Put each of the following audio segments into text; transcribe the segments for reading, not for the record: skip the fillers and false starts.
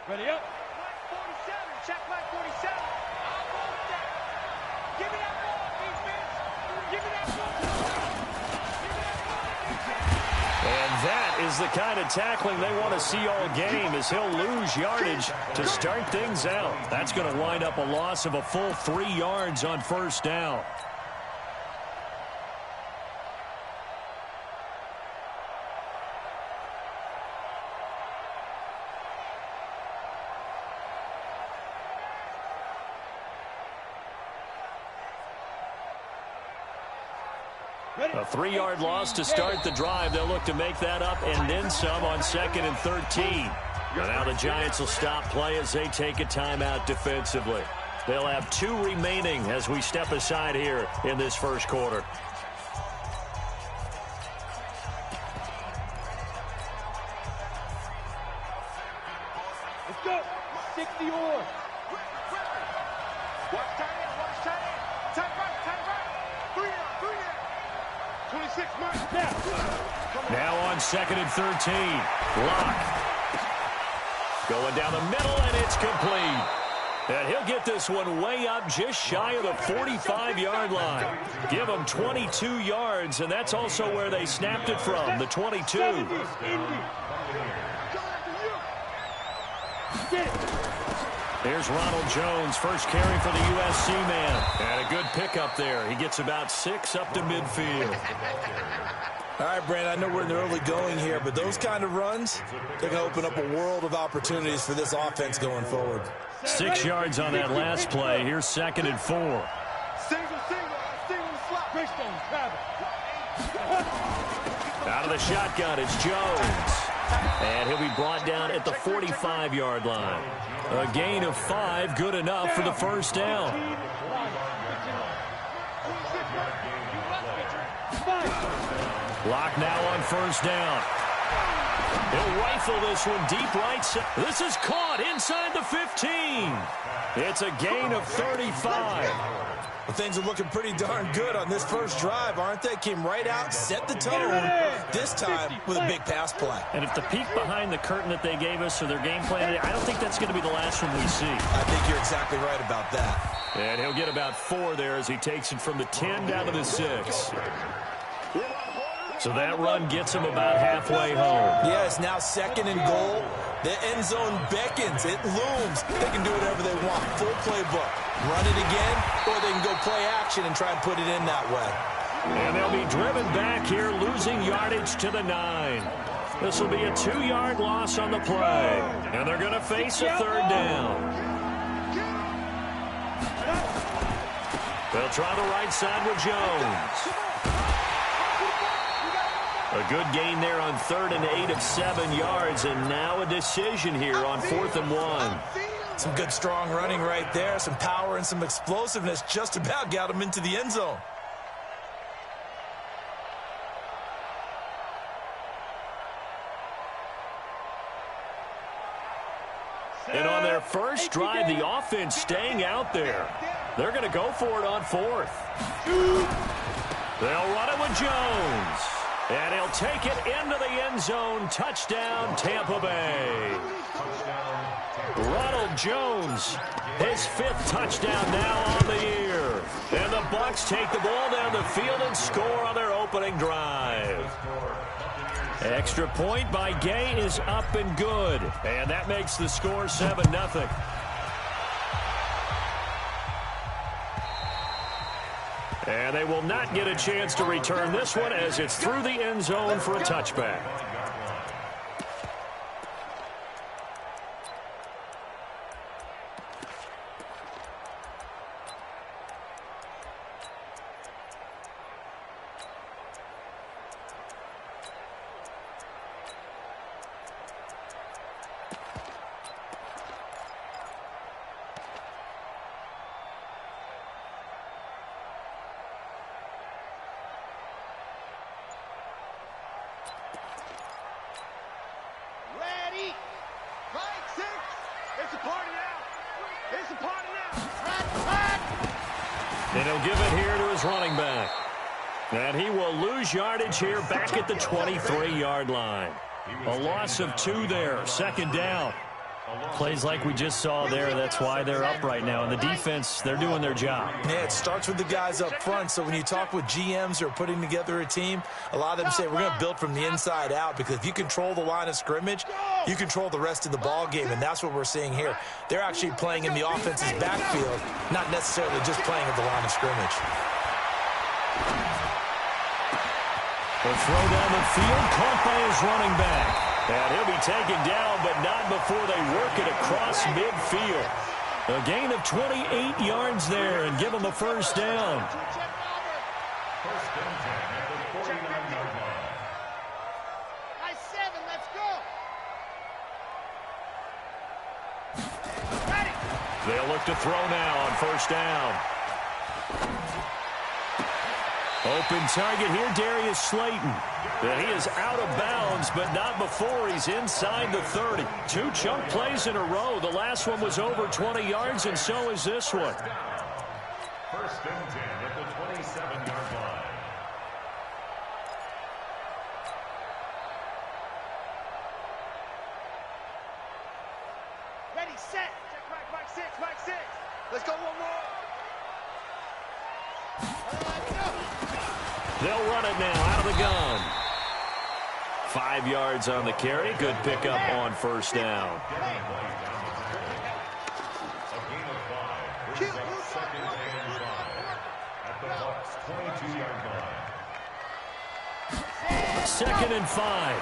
Ready up. 47. Check back 47. I want that. Give me that ball, defense. Give me that ball. Give me that ball. And that is the kind of tackling they want to see all game, as he'll lose yardage to start things out. That's going to wind up a loss of a full 3 yards on first down. A 3-yard loss to start the drive. They'll look to make that up and then some on 2nd and 13. And now the Giants will stop play as they take a timeout defensively. They'll have 2 remaining as we step aside here in this first quarter. Let's go. 60 or. Watch tight end. Watch tight end. Tight right. Tight right. 3 out. 3 out. 26 marks now. Now on 2nd and 13. Lock. Going down the middle, and it's complete. And he'll get this one way up just shy of the 45-yard line. Give them 22 yards, and that's also where they snapped it from, the 22. Here's Ronald Jones, first carry for the USC man. And a good pickup there. He gets about 6 up to midfield. All right, Brandon, I know we're in the early going here, but those kind of runs, they're going to open up a world of opportunities for this offense going forward. 6 yards on that last play. Here's 2nd and 4. Single slot. Bridgestone, travel. Out of the shotgun, it's Jones. And he'll be brought down at the 45-yard line. A gain of 5, good enough for the first down. Lock now on first down. He'll rifle this one deep right side. This is caught inside the 15. It's a gain of 35. Well, things are looking pretty darn good on this first drive, aren't they? Came right out, set the tone, this time with a big pass play. And if the peek behind the curtain that they gave us or their game plan, I don't think that's going to be the last one we see. I think you're exactly right about that. And he'll get about 4 there as he takes it from the 10 down to the 6. So that run gets him about halfway home. Yeah, it's now 2nd and goal. The end zone beckons. It looms. They can do whatever they want. Full playbook. Run it again, or they can go play action and try and put it in that way. And they'll be driven back here, losing yardage to the 9. This will be a 2-yard loss on the play. And they're going to face a 3rd down. They'll try the right side with Jones. A good gain there on 3rd and 8 of 7 yards, and now a decision here on 4th and 1. Some good strong running right there, some power and some explosiveness, just about got him into the end zone. And on their first drive, the offense staying out there. They're going to go for it on 4th. They'll run it with Jones. And he'll take it into the end zone. Touchdown, Tampa Bay. Ronald Jones, his 5th touchdown now on the year. And the Bucs take the ball down the field and score on their opening drive. Extra point by Gay is up and good. And that makes the score 7-0. And they will not get a chance to return this one as it's through the end zone for a touchback. And he'll give it here to his running back. And he will lose yardage here back at the 23-yard line. A loss of 2 there, 2nd down. Plays like we just saw there, that's why they're up right now. And the defense, they're doing their job. Yeah, it starts with the guys up front. So when you talk with GMs who are putting together a team, a lot of them say we're going to build from the inside out, because if you control the line of scrimmage, you control the rest of the ball game, and that's what we're seeing here. They're actually playing in the offense's backfield, not necessarily just playing at the line of scrimmage. The throw down the field, caught by his running back. And he'll be taken down, but not before they work it across midfield. A gain of 28 yards there, and give him a first down. First and 10 at the 49-yard line. Nice 7, let's go. Ready. They'll look to throw now on first down. Open target here, Darius Slayton. And he is out of bounds, but not before he's inside the 30. 2 chunk plays in a row. The last one was over 20 yards, and so is this one. First and 10 at the 27-yard line. Ready, set. Check back 6, back 6. Let's go one more. They'll run it now out of the gun. 5 yards on the carry. Good pickup on first down. Second and 5.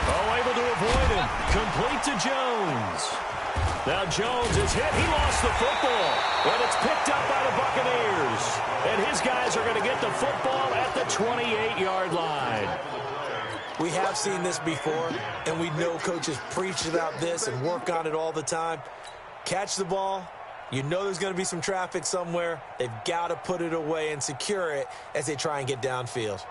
Oh, able to avoid him. Complete to Jones. Now Jones is hit. He lost the football. And it's picked up by the Buccaneers. And his guys are going to get the football at the 28-yard line. We have seen this before, and we know coaches preach about this and work on it all the time. Catch the ball. You know there's going to be some traffic somewhere. They've got to put it away and secure it as they try and get downfield.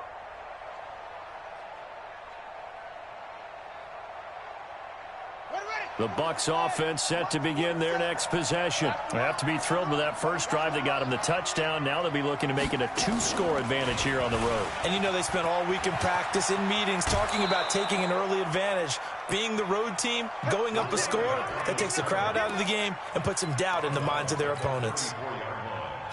The Bucs offense set to begin their next possession. They have to be thrilled with that first drive that got them the touchdown. Now they'll be looking to make it a 2-score advantage here on the road. And you know they spent all week in practice, in meetings, talking about taking an early advantage. Being the road team, going up a score, that takes the crowd out of the game and puts some doubt in the minds of their opponents.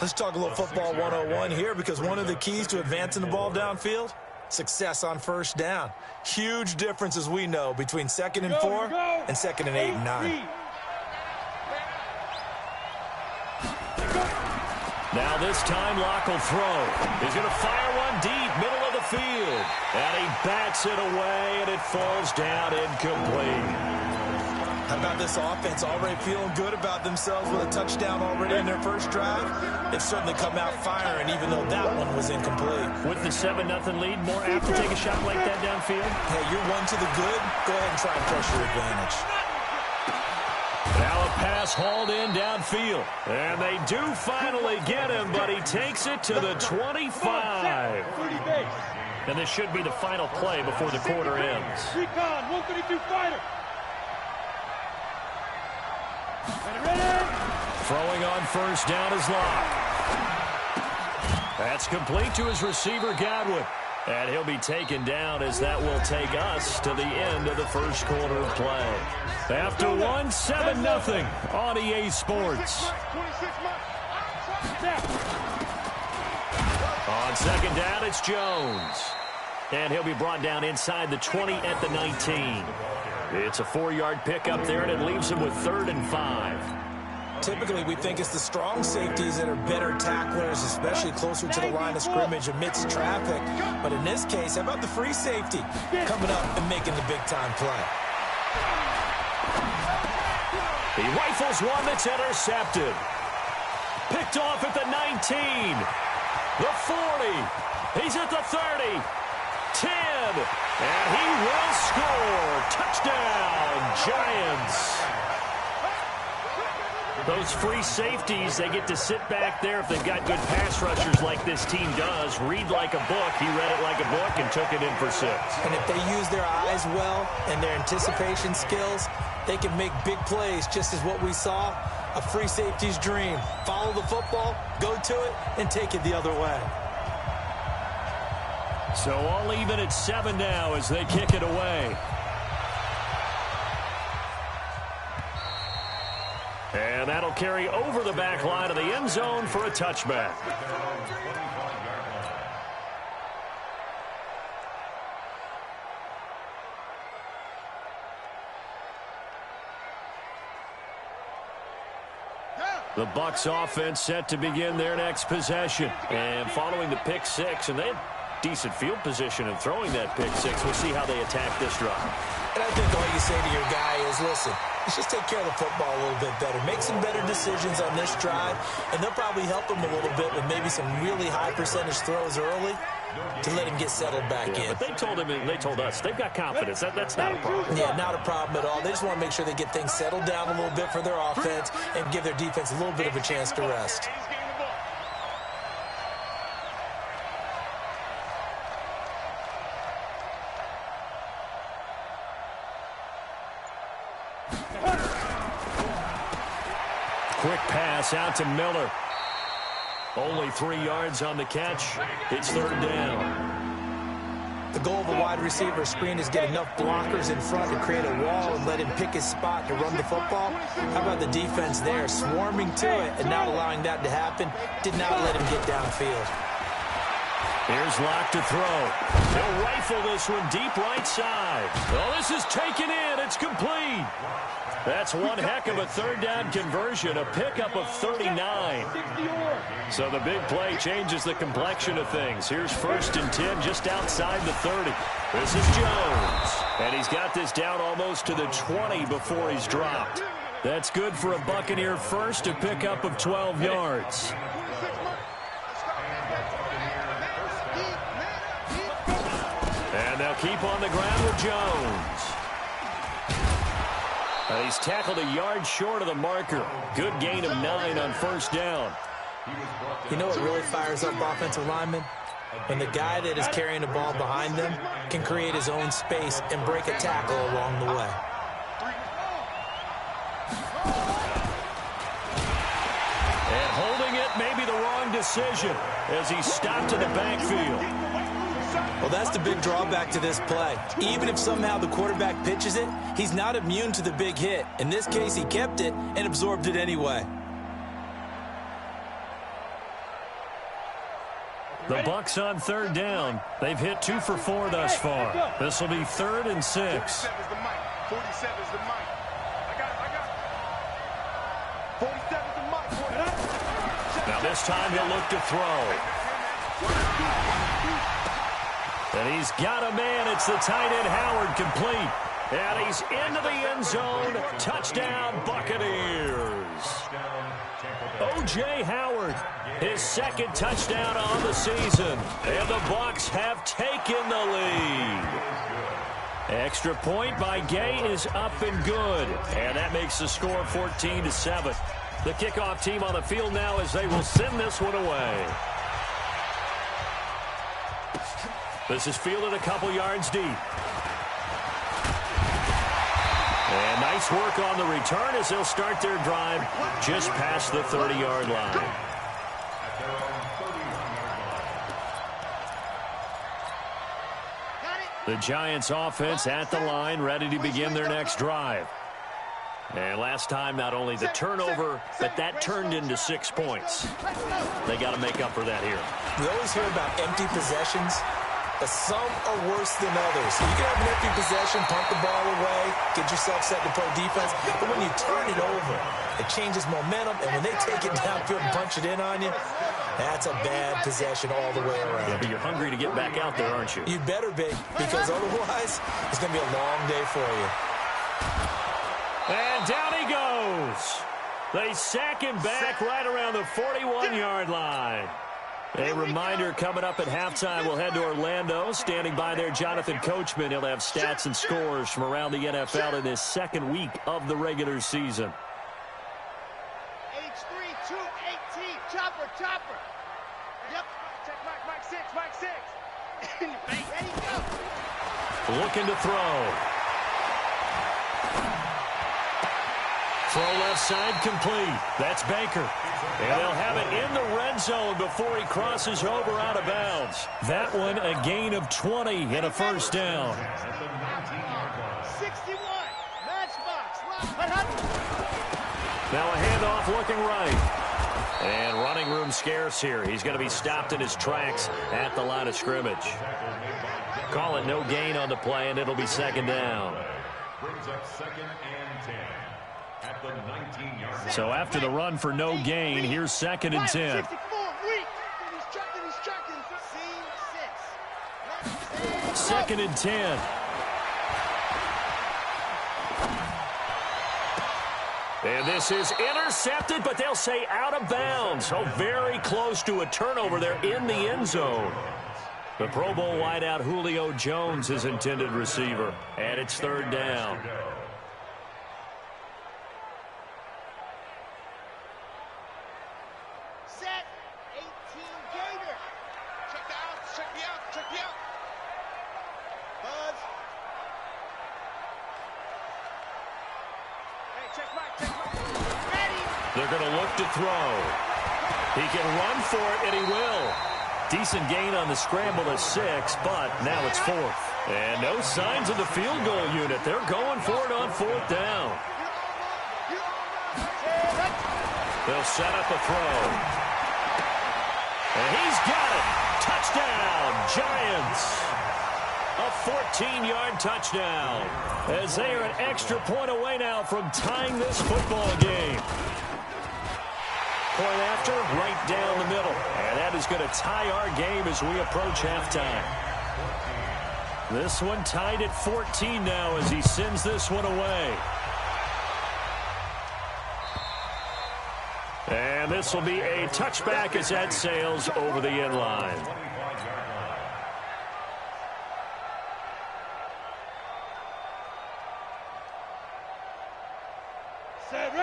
Let's talk a little football 101 here, because one of the keys to advancing the ball downfield, success on first down. Huge difference, as we know, between 2nd and 4 and 2nd and 8 and 9. Now this time Locke will throw. He's going to fire one deep, middle of the field. And he bats it away, and it falls down incomplete. How about this offense already feeling good about themselves with a touchdown already in their first drive? They've certainly come out firing, even though that one was incomplete. With the 7-0 lead, more apt to take a shot like that downfield? Hey, you're one to the good. Go ahead and try and press your advantage. Now a pass hauled in downfield. And they do finally get him, but he takes it to the 25. And this should be the final play before the quarter ends. Recon, 132 fighter. Throwing on first down is Locke. That's complete to his receiver, Godwin. And he'll be taken down as that will take us to the end of the first quarter of play. After one, 7-0 on EA Sports. On second down, it's Jones. And he'll be brought down inside the 20 at the 19. It's a 4-yard pickup there, and it leaves him with 3rd and 5. Typically, we think it's the strong safeties that are better tacklers, especially closer to the line of scrimmage amidst traffic. But in this case, how about the free safety coming up and making the big-time play? He rifles one that's intercepted. Picked off at the 19. The 40. He's at the 30. 10. And he will score. Touchdown, Giants. Those free safeties, they get to sit back there if they've got good pass rushers like this team does. Read like a book. He read it like a book and took it in for 6. And if they use their eyes well and their anticipation skills, they can make big plays, just as what we saw. A free safety's dream. Follow the football, go to it, and take it the other way. So all even at 7 now as they kick it away. And that'll carry over the back line of the end zone for a touchback. The Bucs offense set to begin their next possession. And following the pick six, and they had decent field position in throwing that pick six. We'll see how they attack this drive. And I think all you say to your guy is, listen, let's just take care of the football a little bit better. Make some better decisions on this drive, and they'll probably help him a little bit with maybe some really high percentage throws early to let him get settled back in. But they told him, and they told us, they've got confidence. That's not a problem. Yeah, not a problem at all. They just want to make sure they get things settled down a little bit for their offense and give their defense a little bit of a chance to rest. Quick pass out to Miller. Only 3 yards on the catch. It's third down. The goal of a wide receiver screen is get enough blockers in front to create a wall and let him pick his spot to run the football. How about the defense there, swarming to it and not allowing that to happen? Did not let him get downfield. Here's Locke to throw. He'll rifle this one deep right side. Oh, this is taken in. It's complete. That's one heck of a third down conversion, a pickup of 39. So the big play changes the complexion of things. Here's 1st and 10 just outside the 30. This is Jones. And he's got this down almost to the 20 before he's dropped. That's good for a Buccaneer first, a pickup of 12 yards. And they'll keep on the ground with Jones. He's tackled a yard short of the marker. Good gain of 9 on 1st down. You know what really fires up offensive linemen? When the guy that is carrying the ball behind them can create his own space and break a tackle along the way. And holding it may be the wrong decision as he stopped in the backfield. Well, that's the big drawback to this play. Even if somehow the quarterback pitches it, he's not immune to the big hit. In this case, he kept it and absorbed it anyway. The Bucs on 3rd down. They've hit 2 for 4 thus far. This will be 3rd and 6. 47's the mic. 47's the mic. I got it. 47's the mic. Now this time he'll look to throw. And he's got a man. It's the tight end, Howard, complete. And he's into the end zone. Touchdown, Buccaneers. O.J. Howard, his 2nd touchdown on the season. And the Bucs have taken the lead. Extra point by Gay is up and good. And that makes the score 14-7. The kickoff team on the field now as they will send this one away. This is fielded a couple yards deep. And nice work on the return as they'll start their drive just past the 30-yard line. The Giants offense at the line, ready to begin their next drive. And last time, not only the turnover, but that turned into 6 points. They got to make up for that here. We always hear about empty possessions, but some are worse than others. So you can have an empty possession, punt the ball away, get yourself set to play defense. But when you turn it over, it changes momentum. And when they take it downfield and punch it in on you, that's a bad possession all the way around. Yeah, but you're hungry to get back out there, aren't you? You better be, because otherwise, it's going to be a long day for you. And down he goes. They sack him back right around the 41-yard line. A reminder, coming up at halftime, we'll head to Orlando. Standing by there, Jonathan Coachman. He'll have stats and scores from around the NFL in this 2nd week of the regular season. H3, 218, chopper. Yep, check Mike 6. Ready, go. Looking to throw. Throw left side complete. That's Baker. And they'll have it in the red zone before he crosses over out of bounds. That one a gain of 20 and a 1st down. 61, matchbox. Now a handoff looking right. And running room scarce here. He's going to be stopped in his tracks at the line of scrimmage. Call it no gain on the play, and it'll be second down. Brings up 2nd and 10 at the 19-yard line. So after the run for no gain, here's 2nd and 10. Second and 10. And this is intercepted, but they'll say out of bounds. So very close to a turnover there in the end zone. The Pro Bowl wideout Julio Jones is intended receiver. And it's 3rd down. Set. 18 Gator. Check the out. Check the out. Check the out. Buzz. Hey, check Mike. Ready. They're going to look to throw. He can run for it, and he will. Decent gain on the scramble to 6, but now it's 4th. And no signs of the field goal unit. They're going for it on 4th down. They'll set up a throw. And he's got it. Touchdown, Giants. A 14-yard touchdown. As they are an extra point away now from tying this football game. Point after, right down the middle. And that is going to tie our game as we approach halftime. This one tied at 14 now as he sends this one away. And this will be a touchback as that sails over the end line.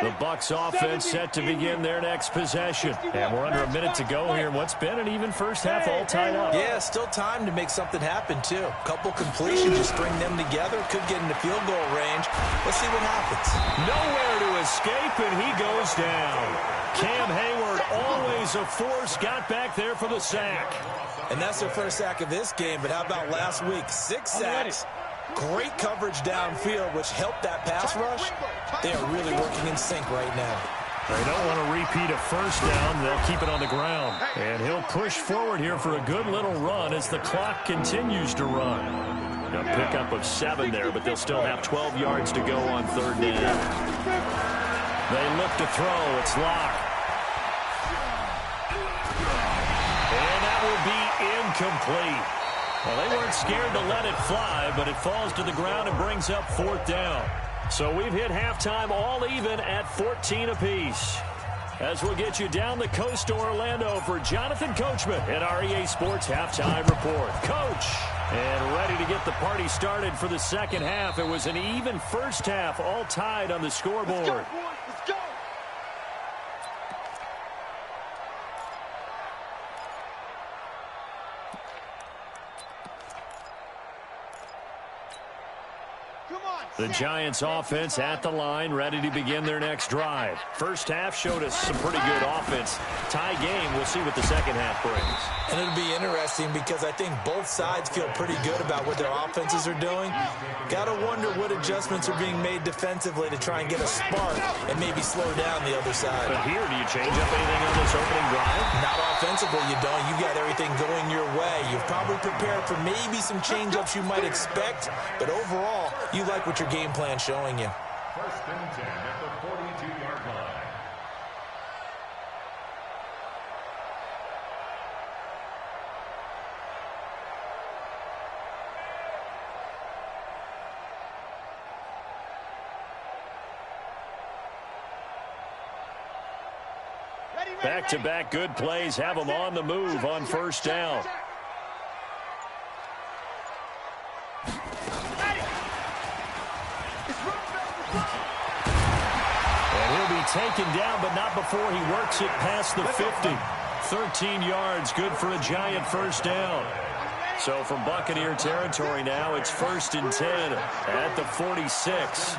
The Bucs offense set to begin their next possession. And we're under a minute to go here in what's been an even first half all tied up. Yeah, still time to make something happen, too. A couple completions, just string them together. Could get into field goal range. Let's see what happens. Nowhere to escape, and he goes down. Cam Hayward, always a force, got back there for the sack. And that's their first sack of this game, but how about last week? 6 sacks. Great coverage downfield, which helped that pass rush. They are really working in sync right now. They don't want to repeat a first down. They'll keep it on the ground. And he'll push forward here for a good little run as the clock continues to run. A pickup of 7 there, but they'll still have 12 yards to go on 3rd down. They look to throw. It's locked. And that will be incomplete. Well, they weren't scared to let it fly, but it falls to the ground and brings up 4th down. So we've hit halftime all even at 14 apiece. As we'll get you down the coast to Orlando for Jonathan Coachman at our EA Sports Halftime Report. Coach, and ready to get the party started for the second half. It was an even first half, all tied on the scoreboard. Let's go, boys. Let's go. The Giants offense at the line, ready to begin their next drive. First half showed us some pretty good offense. Tie game, we'll see what the second half brings. And it'll be interesting because I think both sides feel pretty good about what their offenses are doing. Got to wonder what adjustments are being made defensively to try and get a spark and maybe slow down the other side. But here, do you change up anything on this opening drive? Not offensively, you don't. You got everything going your way. You've probably prepared for maybe some change-ups you might expect, but overall, you like what your game plan showing you. 1st and 10 at the 42-yard line. Back-to-back good plays have them on the move on first down. Taken down, but not before he works it past the 50. 13 yards, good for a Giant first down. So from Buccaneer territory now, it's 1st and 10 at the 46.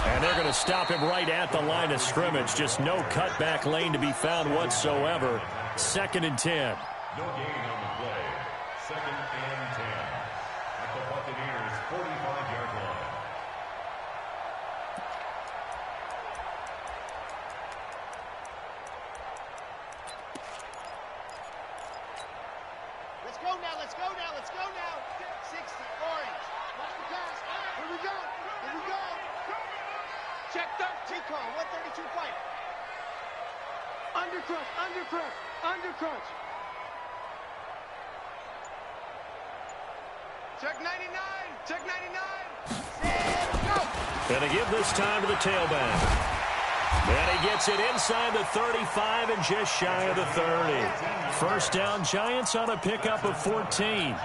And they're going to stop him right at the line of scrimmage. Just no cutback lane to be found whatsoever. 2nd and 10. No gain on the play. 2nd and 10 at the Buccaneers' 45-yard line. Check 13. Call 132 fight. Undercrunch, undercrunch, undercrunch. Check 99, check 99. Set, go. Gonna give this time to the tailback. And he gets it inside the 35 and just shy of the 30. First down, Giants on a pickup of 14.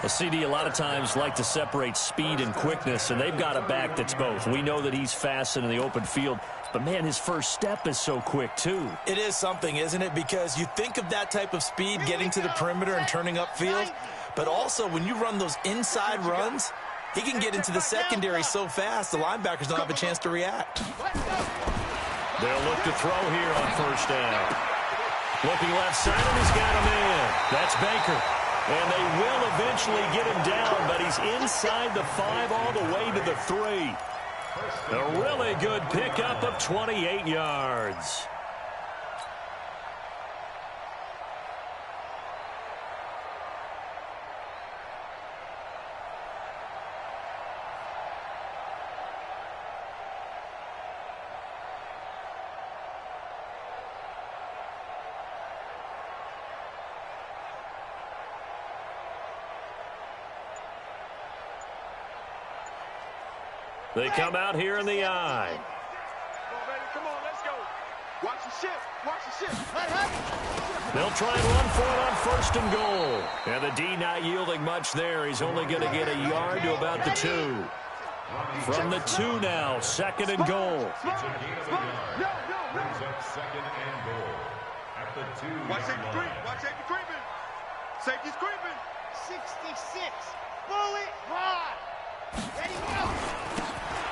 The CD a lot of times like to separate speed and quickness, and they've got a back that's both. We know that he's fast in the open field, but, man, his first step is so quick, too. It is something, isn't it? Because you think of that type of speed getting to the perimeter and turning upfield, but also when you run those inside runs, he can get into the secondary so fast the linebackers don't have a chance to react. They'll look to throw here on first down. Looking left side, and he's got him in. That's Baker. And they will eventually get him down, but he's inside the 5 all the way to the 3. A really good pickup of 28 yards. They come out here in the eye. Come on, baby, come on, let's go. Watch the shift, watch the shift. They'll try and run for it on first and goal. And the D not yielding much there. He's only going to get a yard to about the 2. From the 2 now, second and goal. Second and goal at the 2. Watch safety creep, watch safety creeping. Safety's creeping. 66, bullet hard. Ready, go.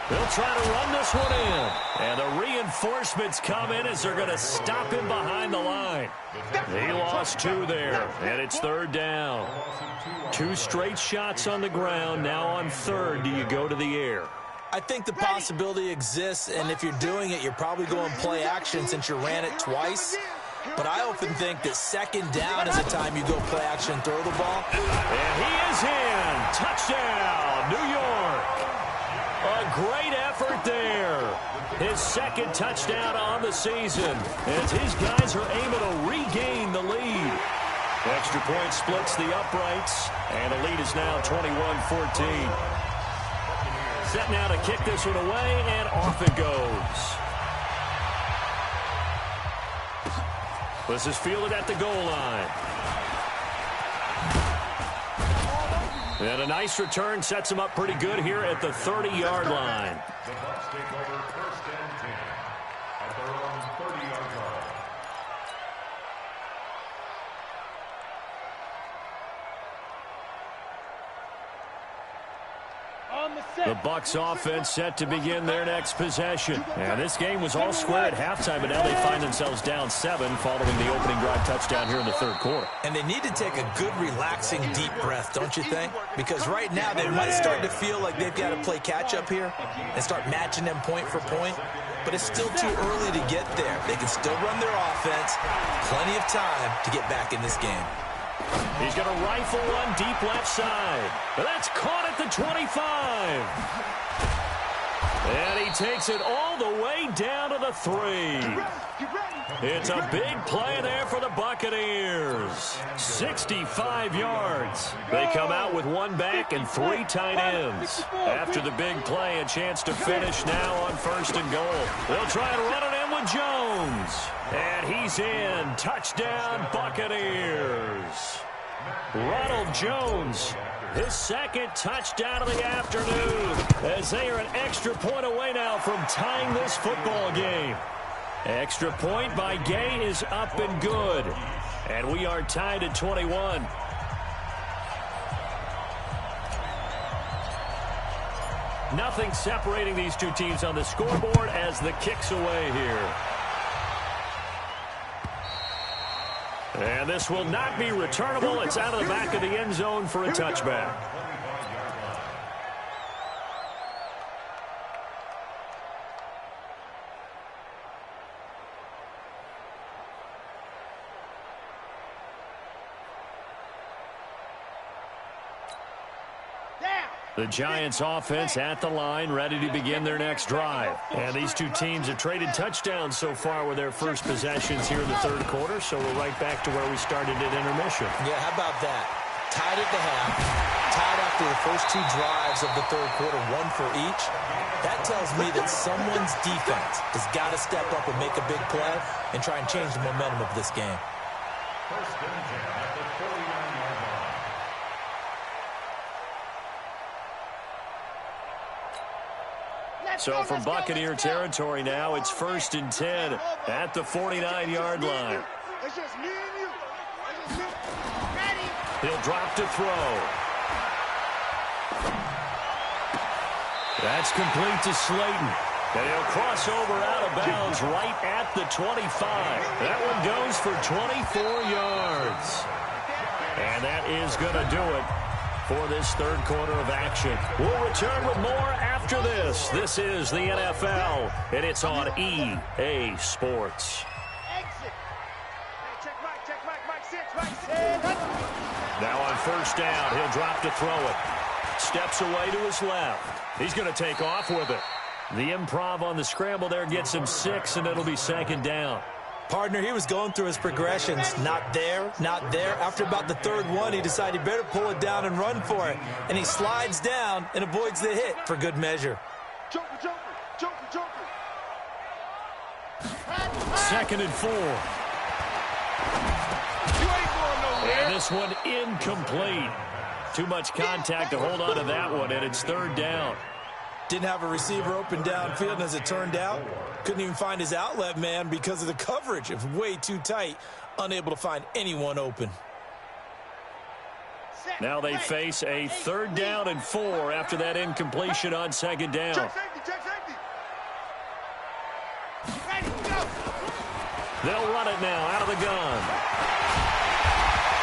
They'll try to run this one in. And the reinforcements come in as they're going to stop him behind the line. He lost 2 there, and it's third down. 2 straight shots on the ground. Now on third, do you go to the air? I think the possibility exists, and if you're doing it, you're probably going play action since you ran it twice. But I often think that second down is the time you go play action and throw the ball. And he is in. Touchdown, New York. A great effort there. His second touchdown on the season as his guys are able to regain the lead. Extra point splits the uprights, and the lead is now 21-14. Set now to kick this one away, and off it goes. This is fielded at the goal line. And a nice return sets him up pretty good here at the 30-yard line. The Bucs take over first and 10 at their own 30-yard line. The Bucs offense set to begin their next possession. And this game was all square at halftime, but now they find themselves down 7 following the opening drive touchdown here in the third quarter. And they need to take a good, relaxing, deep breath, don't you think? Because right now they might start to feel like they've got to play catch-up here and start matching them point for point. But it's still too early to get there. They can still run their offense. Plenty of time to get back in this game. He's going to rifle one deep left side. That's caught at the 25. And he takes it all the way down to the 3. It's a big play there for the Buccaneers. 65 yards. They come out with 1 back and 3 tight ends. After the big play, a chance to finish now on first and goal. They'll try and run it in with Jones. And he's in. Touchdown, Buccaneers. Ronald Jones, his second touchdown of the afternoon, as they are an extra point away now from tying this football game. Extra point by Gay is up and good. And we are tied at 21. Nothing separating these two teams on the scoreboard as the kick's away here. And this will not be returnable. It's out of the back of the end zone for a touchback. Down. The Giants offense at the line, ready to begin their next drive. And these two teams have traded touchdowns so far with their first possessions here in the third quarter, so we're right back to where we started at intermission. Yeah, how about that? Tied at the half, tied after the first two drives of the third quarter, one for each. That tells me that someone's defense has got to step up and make a big play and try and change the momentum of this game. First and 10 at the 49-yard line. So from Buccaneer territory now, it's 1st and 10 at the 49-yard line. It's just me and you. It's just me. Ready. He'll drop to throw. That's complete to Slayton. And he'll cross over out of bounds right at the 25. That one goes for 24 yards. And that is going to do it for this third quarter of action. We'll return with more after this. This is the NFL, and it's on EA Sports. Exit. Hey, check Mike 6, Mike 6. Now on first down, he'll drop to throw it. Steps away to his left. He's going to take off with it. The improv on the scramble there gets him 6, and it'll be second down. Partner, he was going through his progressions. Not there, not there. After about the third one, he decided he better pull it down and run for it. And he slides down and avoids the hit for good measure. Joker. 2nd and 4. You ain't going nowhere. And this one incomplete. Too much contact to hold on to that one, and it's third down. Didn't have a receiver open downfield, and as it turned out, couldn't even find his outlet man because of the coverage. It was way too tight, unable to find anyone open. Now they face a 3rd down and 4 after that incompletion on second down. Check safety. Ready, go. They'll run it now out of the gun.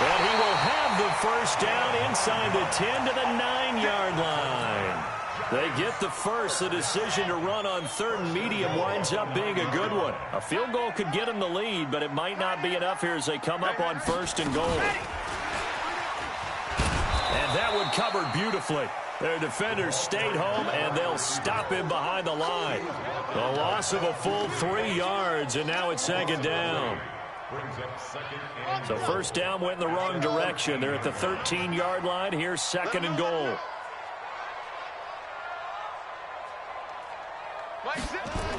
And he will have the first down inside the 10 to the 9-yard line. They get the first. The decision to run on 3rd and medium winds up being a good one. A field goal could get them the lead, but it might not be enough here as they come up on 1st and goal. And that one covered beautifully. Their defenders stayed home, and they'll stop him behind the line. The loss of a full 3 yards, and now it's second down. So first down went in the wrong direction. They're at the 13-yard line. Here's 2nd and goal.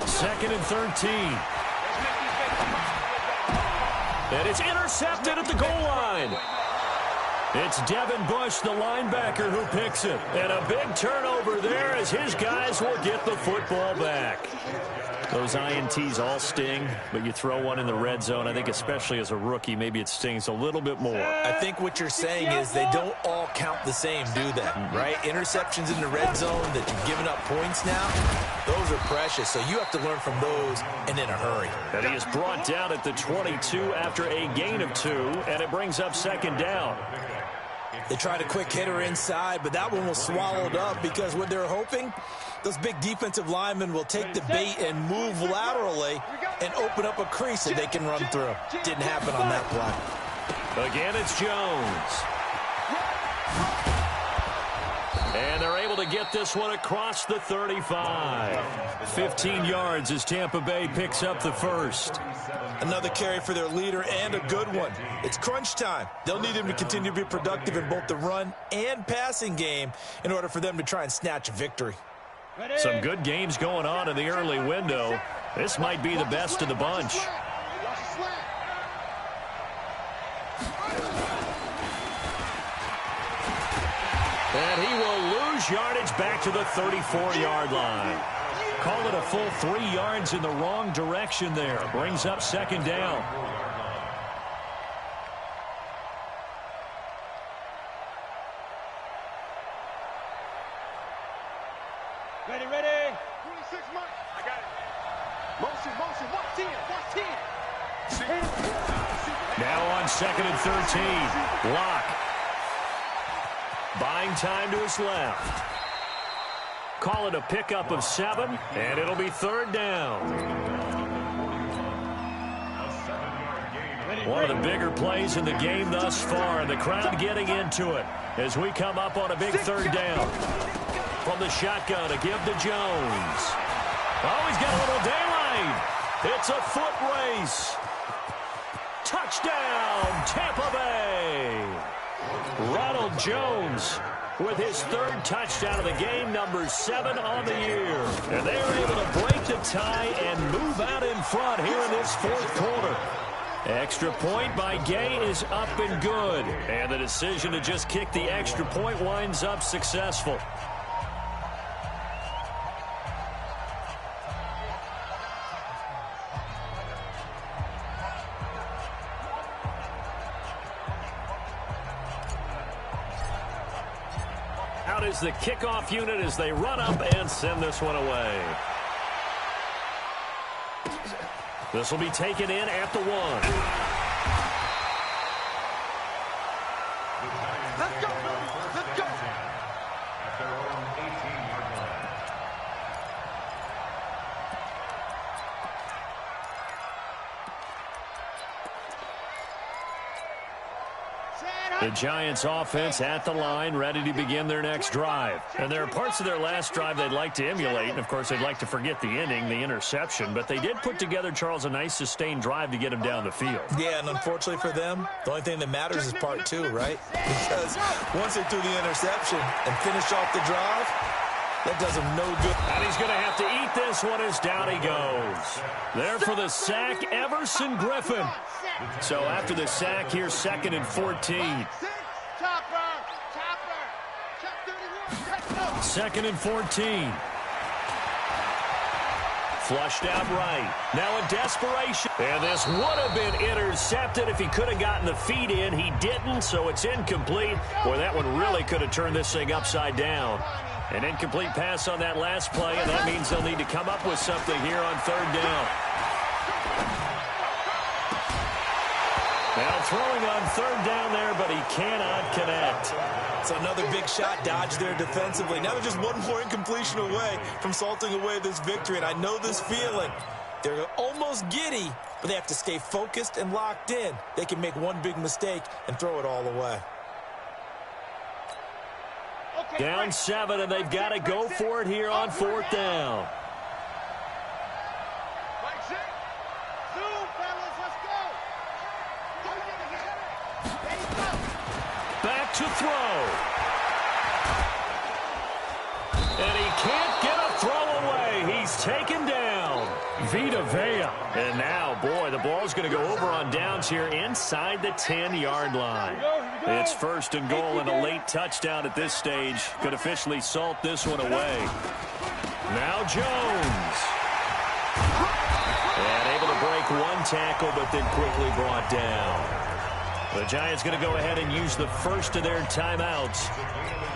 Second and 13. And it's intercepted at the goal line. It's Devin Bush, the linebacker, who picks it. And a big turnover there as his guys will get the football back. Those INTs all sting, but you throw one in the red zone, I think especially as a rookie, maybe it stings a little bit more. I think what you're saying is they don't all count the same, do they? Right? Interceptions in the red zone that you've given up points now, those are precious. So you have to learn from those and in a hurry. And he is brought down at the 22 after a gain of 2, and it brings up second down. They tried a quick hitter inside, but that one was swallowed up because what they're hoping, those big defensive linemen will take the bait and move laterally and open up a crease that they can run through. Didn't happen on that play. Again, it's Jones. And they're able to get this one across the 35. 15 yards as Tampa Bay picks up the first. Another carry for their leader and a good one. It's crunch time. They'll need him to continue to be productive in both the run and passing game in order for them to try and snatch a victory. Some good games going on in the early window. This might be the best of the bunch. And he will lose yardage back to the 34-yard line. Call it a full 3 yards in the wrong direction there. Brings up second down. Ready. 26, Mike. I got it. Motion. Watch 10. Now on 2nd and 13. Lock. Buying time to his left. Call it a pickup of 7, and it'll be third down. One of the bigger plays in the game thus far, and the crowd getting into it as we come up on a big third down. from the shotgun to give to Jones. Oh, he's got a little daylight. It's a foot race. Touchdown, Tampa Bay. Ronald Jones with his third touchdown of the game, number 7 on the year. And they're able to break the tie and move out in front here in this fourth quarter. Extra point by Gay is up and good. And the decision to just kick the extra point winds up successful. Out is the kickoff unit as they run up and send this one away. This will be taken in at the 1. Let's go, let's go. At their own 18-yard line. The Giants offense at the line, ready to begin their next drive. And there are parts of their last drive they'd like to emulate. And, of course, they'd like to forget the ending, the interception. But they did put together, Charles, a nice sustained drive to get him down the field. Yeah, and unfortunately for them, the only thing that matters is part 2, right? Because once they threw the interception and finished off the drive, that does him no good. And he's going to have to eat this one as down he goes. There for the sack, Everson Griffin. So after the sack, here's 2nd and 14. 2nd and 14. Flushed out right. Now in desperation. And this would have been intercepted if he could have gotten the feet in. He didn't, so it's incomplete. Boy, that one really could have turned this thing upside down. An incomplete pass on that last play, and that means they'll need to come up with something here on 3rd down. Now throwing on 3rd down there, but he cannot connect. So another big shot dodged there defensively. Now they're just one more incompletion away from salting away this victory, and I know this feeling. They're almost giddy, but they have to stay focused and locked in. They can make one big mistake and throw it all away. Down 7, and they've got to go for it here on 4th down. Back to throw. And he can't get a throw away. He's taken down. Vita Vea. And now, boy, the ball's going to go over on downs here inside the 10-yard line. It's 1st and goal, and a late touchdown at this stage could officially salt this one away. Now Jones. And able to break one tackle, but then quickly brought down. The Giants going to go ahead and use the first of their timeouts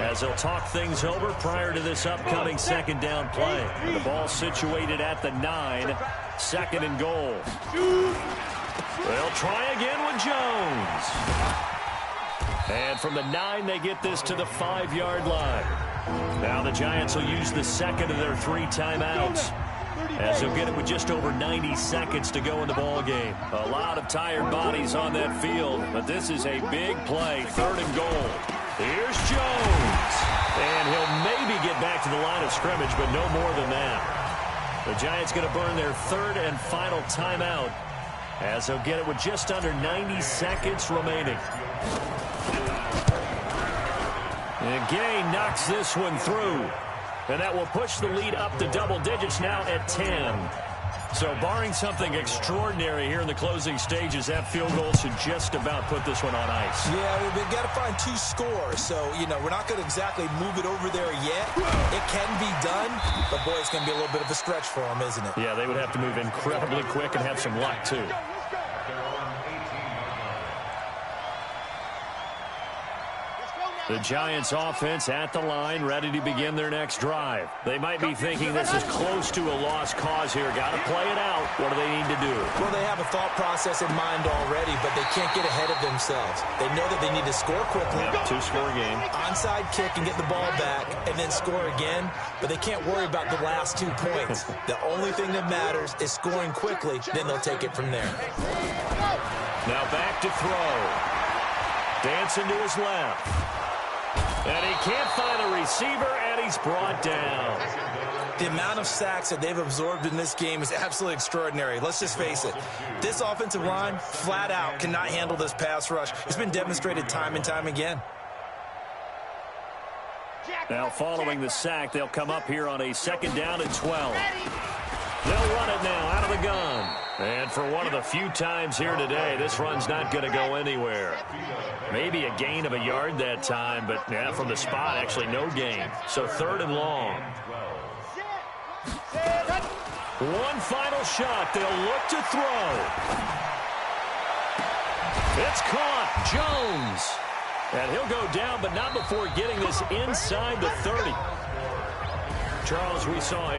as they'll talk things over prior to this upcoming 2nd down play. And the ball situated at the 9, 2nd and goal. They'll try again with Jones. And from the 9, they get this to the 5-yard line. Now the Giants will use the 2nd of their 3 timeouts, as they'll get it with just over 90 seconds to go in the ball game. A lot of tired bodies on that field, but this is a big play. 3rd and goal. Here's Jones. And he'll maybe get back to the line of scrimmage, but no more than that. The Giants going to burn their 3rd and final timeout, as they'll get it with just under 90 seconds remaining. And Gay knocks this one through. And that will push the lead up to double digits now at 10. So barring something extraordinary here in the closing stages, that field goal should just about put this one on ice. Yeah, they've got to find 2 scores. So, we're not going to exactly move it over there yet. It can be done, but, boy, it's going to be a little bit of a stretch for them, isn't it? Yeah, they would have to move incredibly quick and have some luck, too. The Giants offense at the line, ready to begin their next drive. They might be thinking this is close to a lost cause here. Got to play it out. What do they need to do? Well, they have a thought process in mind already, but they can't get ahead of themselves. They know that they need to score quickly. Yeah, 2-score game. Onside kick and get the ball back and then score again, but they can't worry about the last 2 points. The only thing that matters is scoring quickly, then they'll take it from there. Now back to throw. Dancing to his left. And he can't find a receiver, and he's brought down. The amount of sacks that they've absorbed in this game is absolutely extraordinary. Let's just face it. This offensive line, flat out, cannot handle this pass rush. It's been demonstrated time and time again. Now, following the sack, they'll come up here on a 2nd down and 12. They'll run it now out of the gun. And for one of the few times here today, this run's not going to go anywhere. Maybe a gain of a yard that time, but yeah, from the spot, actually no gain. So 3rd and long. One final shot. They'll look to throw. It's caught. Jones. And he'll go down, but not before getting this inside the 30. Charles, we saw